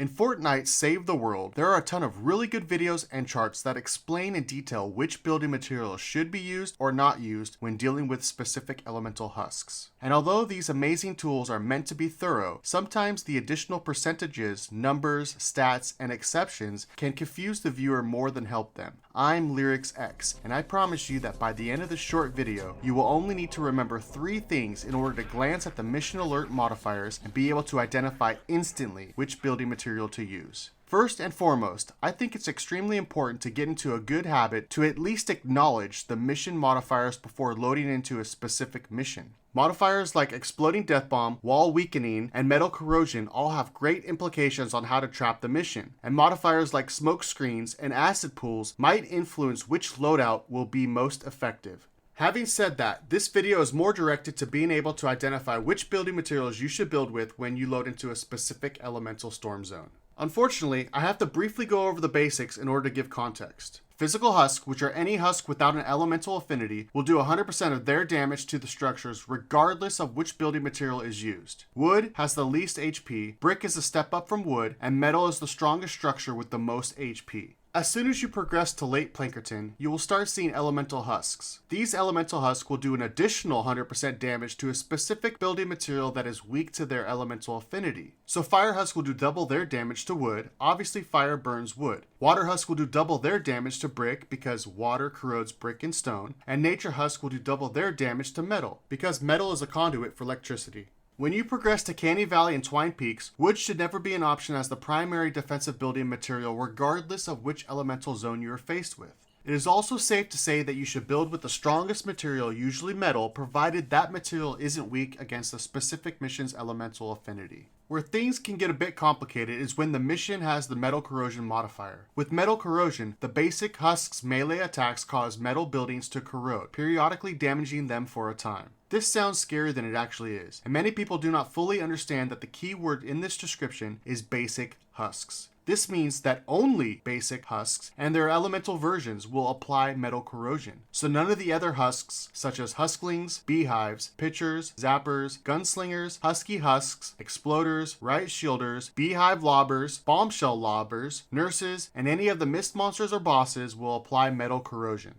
In Fortnite Save the World, there are a ton of really good videos and charts that explain in detail which building materials should be used or not used when dealing with specific elemental husks. And although these amazing tools are meant to be thorough, sometimes the additional percentages, numbers, stats, and exceptions can confuse the viewer more than help them. I'm Lyrix-x, and I promise you that by the end of this short video, you will only need to remember 3 things in order to glance at the mission alert modifiers and be able to identify instantly which building material to use. First and foremost, I think it's extremely important to get into a good habit to at least acknowledge the mission modifiers before loading into a specific mission. Modifiers like Exploding Death Bomb, Wall Weakening, and Metal Corrosion all have great implications on how to trap the mission, and modifiers like Smoke Screens and Acid Pools might influence which loadout will be most effective. Having said that, this video is more directed to being able to identify which building materials you should build with when you load into a specific elemental storm zone. Unfortunately, I have to briefly go over the basics in order to give context. Physical husks, which are any husk without an elemental affinity, will do 100% of their damage to the structures regardless of which building material is used. Wood has the least HP, brick is a step up from wood, and metal is the strongest structure with the most HP. As soon as you progress to late Plankerton, you will start seeing elemental husks. These elemental husks will do an additional 100% damage to a specific building material that is weak to their elemental affinity. So fire husks will do double their damage to wood, obviously fire burns wood. Water husks will do double their damage to brick because water corrodes brick and stone, and nature husks will do double their damage to metal because metal is a conduit for electricity. When you progress to Canny Valley and Twine Peaks, wood should never be an option as the primary defensive building material regardless of which elemental zone you are faced with. It is also safe to say that you should build with the strongest material, usually metal, provided that material isn't weak against a specific mission's elemental affinity. Where things can get a bit complicated is when the mission has the Metal Corrosion modifier. With Metal Corrosion, the basic husk's melee attacks cause metal buildings to corrode, periodically damaging them for a time. This sounds scarier than it actually is, and many people do not fully understand that the key word in this description is basic husks. This means that only basic husks and their elemental versions will apply metal corrosion. So none of the other husks, such as husklings, beehives, pitchers, zappers, gunslingers, husky husks, exploders, riot shielders, beehive lobbers, bombshell lobbers, nurses, and any of the mist monsters or bosses will apply metal corrosion.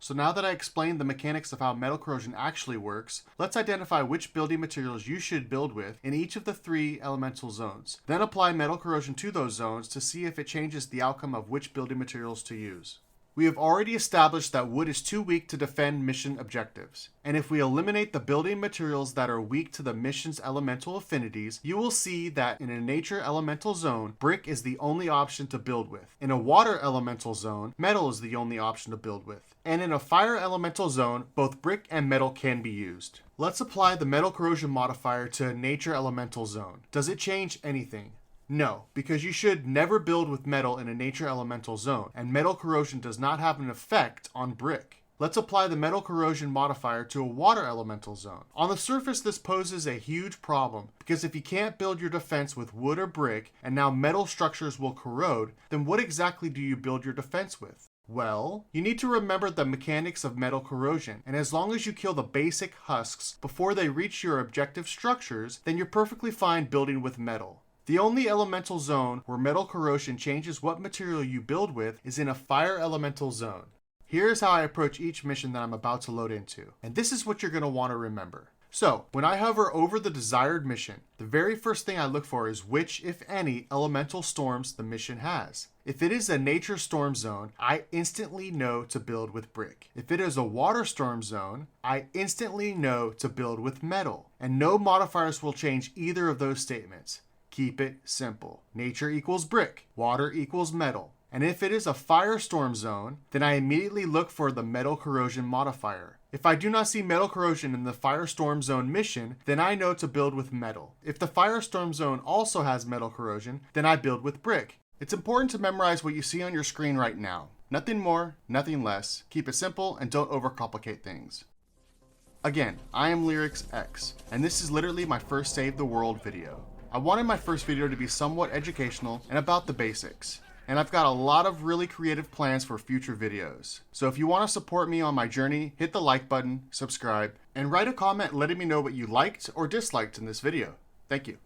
So now that I explained the mechanics of how metal corrosion actually works, let's identify which building materials you should build with in each of the 3 elemental zones. Then apply metal corrosion to those zones to see if it changes the outcome of which building materials to use. We have already established that wood is too weak to defend mission objectives. And if we eliminate the building materials that are weak to the mission's elemental affinities, you will see that in a nature elemental zone, brick is the only option to build with. In a water elemental zone, metal is the only option to build with. And in a fire elemental zone, both brick and metal can be used. Let's apply the metal corrosion modifier to a nature elemental zone. Does it change anything? No, because you should never build with metal in a nature elemental zone, and metal corrosion does not have an effect on brick. Let's apply the metal corrosion modifier to a water elemental zone. On the surface, this poses a huge problem, because if you can't build your defense with wood or brick, and now metal structures will corrode, then what exactly do you build your defense with? Well, you need to remember the mechanics of metal corrosion, and as long as you kill the basic husks before they reach your objective structures, then you're perfectly fine building with metal. The only elemental zone where metal corrosion changes what material you build with is in a fire elemental zone. Here's how I approach each mission that I'm about to load into, and this is what you're going to want to remember. So, when I hover over the desired mission, the very first thing I look for is which, if any, elemental storms the mission has. If it is a nature storm zone, I instantly know to build with brick. If it is a water storm zone, I instantly know to build with metal. And no modifiers will change either of those statements. Keep it simple. Nature equals brick, water equals metal. And if it is a firestorm zone, then I immediately look for the metal corrosion modifier. If I do not see metal corrosion in the firestorm zone mission, then I know to build with metal. If the firestorm zone also has metal corrosion, then I build with brick. It's important to memorize what you see on your screen right now. Nothing more, nothing less. Keep it simple and don't overcomplicate things. Again, I am Lyrix-x, and this is literally my first Save the World video. I wanted my first video to be somewhat educational and about the basics, and I've got a lot of really creative plans for future videos. So if you want to support me on my journey, hit the like button, subscribe, and write a comment letting me know what you liked or disliked in this video. Thank you.